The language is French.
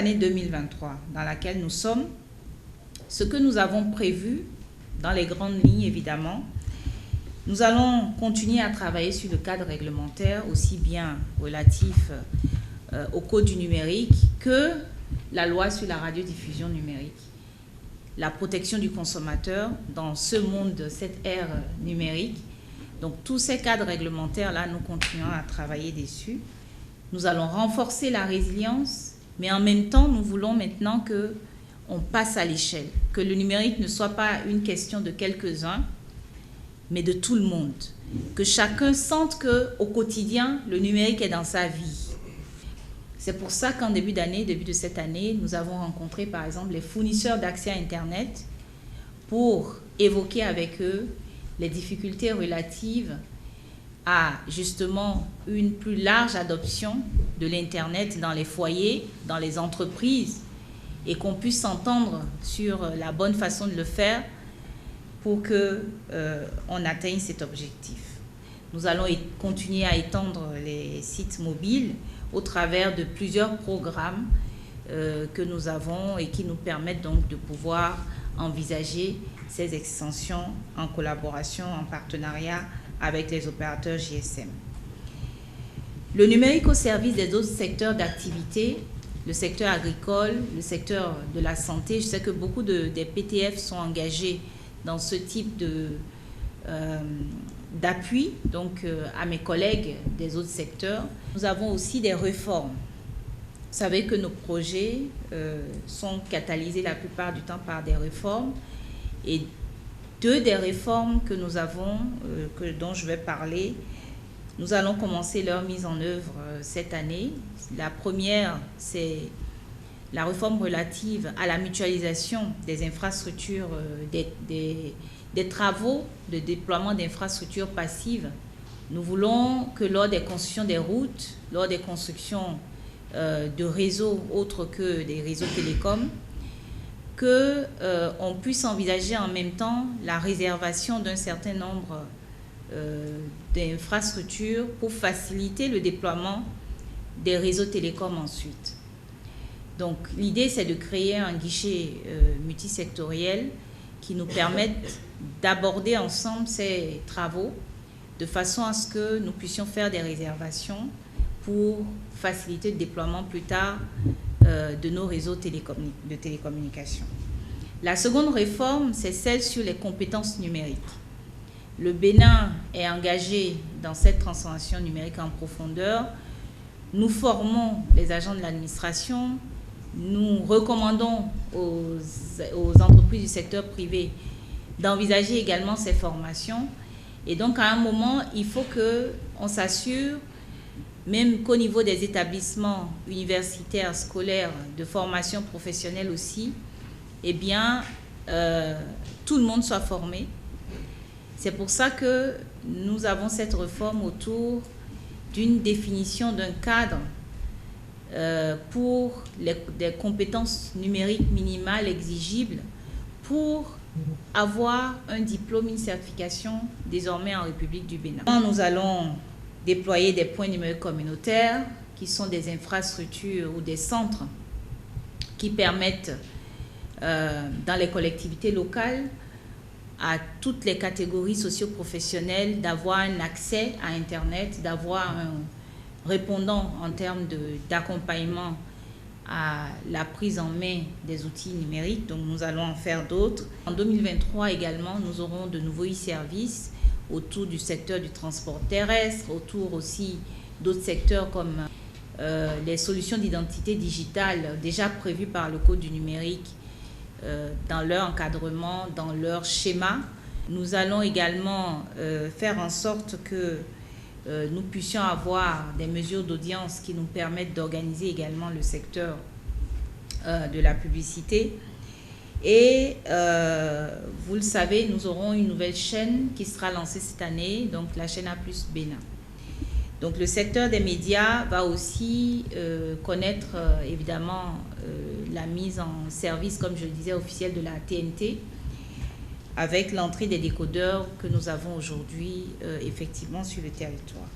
année 2023 dans laquelle nous sommes, ce que nous avons prévu, dans les grandes lignes évidemment, nous allons continuer à travailler sur le cadre réglementaire, aussi bien relatif au code du numérique que la loi sur la radiodiffusion numérique. La protection du consommateur dans ce monde, cette ère numérique. Donc tous ces cadres réglementaires-là, nous continuons à travailler dessus. Nous allons renforcer la résilience, mais en même temps, nous voulons maintenant qu'on passe à l'échelle, que le numérique ne soit pas une question de quelques-uns, mais de tout le monde. Que chacun sente qu'au quotidien, le numérique est dans sa vie. C'est pour ça qu'en début de cette année, nous avons rencontré par exemple les fournisseurs d'accès à Internet pour évoquer avec eux les difficultés relatives à justement une plus large adoption de l'Internet dans les foyers, dans les entreprises, et qu'on puisse s'entendre sur la bonne façon de le faire pour qu'on atteigne cet objectif. Nous allons continuer à étendre les sites mobiles au travers de plusieurs programmes que nous avons et qui nous permettent donc de pouvoir envisager ces extensions en collaboration, en partenariat avec les opérateurs GSM. Le numérique au service des autres secteurs d'activité, le secteur agricole, le secteur de la santé. Je sais que beaucoup des PTF sont engagés dans ce type d'appui donc à mes collègues des autres secteurs. Nous avons aussi des réformes. Vous savez que nos projets sont catalysés la plupart du temps par des réformes. Et deux des réformes que nous avons, dont je vais parler, nous allons commencer leur mise en œuvre cette année. La première, c'est la réforme relative à la mutualisation des infrastructures, des travaux de déploiement d'infrastructures passives. Nous voulons que lors des constructions des routes, lors des constructions de réseaux autres que des réseaux télécoms, qu'on puisse envisager en même temps la réservation d'un certain nombre d'infrastructures pour faciliter le déploiement des réseaux télécoms ensuite. Donc l'idée, c'est de créer un guichet multisectoriel qui nous permette d'aborder ensemble ces travaux de façon à ce que nous puissions faire des réservations pour faciliter le déploiement plus tard de nos réseaux de télécommunications. La seconde réforme, c'est celle sur les compétences numériques. Le Bénin est engagé dans cette transformation numérique en profondeur. Nous formons les agents de l'administration. Nous recommandons aux entreprises du secteur privé d'envisager également ces formations. Et donc, à un moment, il faut qu'on s'assure, même qu'au niveau des établissements universitaires, scolaires, de formation professionnelle aussi, eh bien, tout le monde soit formé. C'est pour ça que nous avons cette réforme autour d'une définition d'un cadre pour des compétences numériques minimales exigibles pour avoir un diplôme, une certification désormais en République du Bénin. Nous allons déployer des points numériques communautaires qui sont des infrastructures ou des centres qui permettent dans les collectivités locales à toutes les catégories socio-professionnelles d'avoir un accès à Internet, d'avoir un répondant en termes d'accompagnement à la prise en main des outils numériques. Donc nous allons en faire d'autres. En 2023 également, nous aurons de nouveaux e-services autour du secteur du transport terrestre, autour aussi d'autres secteurs comme les solutions d'identité digitale déjà prévues par le Code du numérique dans leur encadrement, dans leur schéma. Nous allons également faire en sorte que nous puissions avoir des mesures d'audience qui nous permettent d'organiser également le secteur de la publicité. Et vous le savez, nous aurons une nouvelle chaîne qui sera lancée cette année, donc la chaîne A+ Bénin. Donc le secteur des médias va aussi connaître évidemment la mise en service, comme je le disais, officielle de la TNT, avec l'entrée des décodeurs que nous avons aujourd'hui effectivement sur le territoire.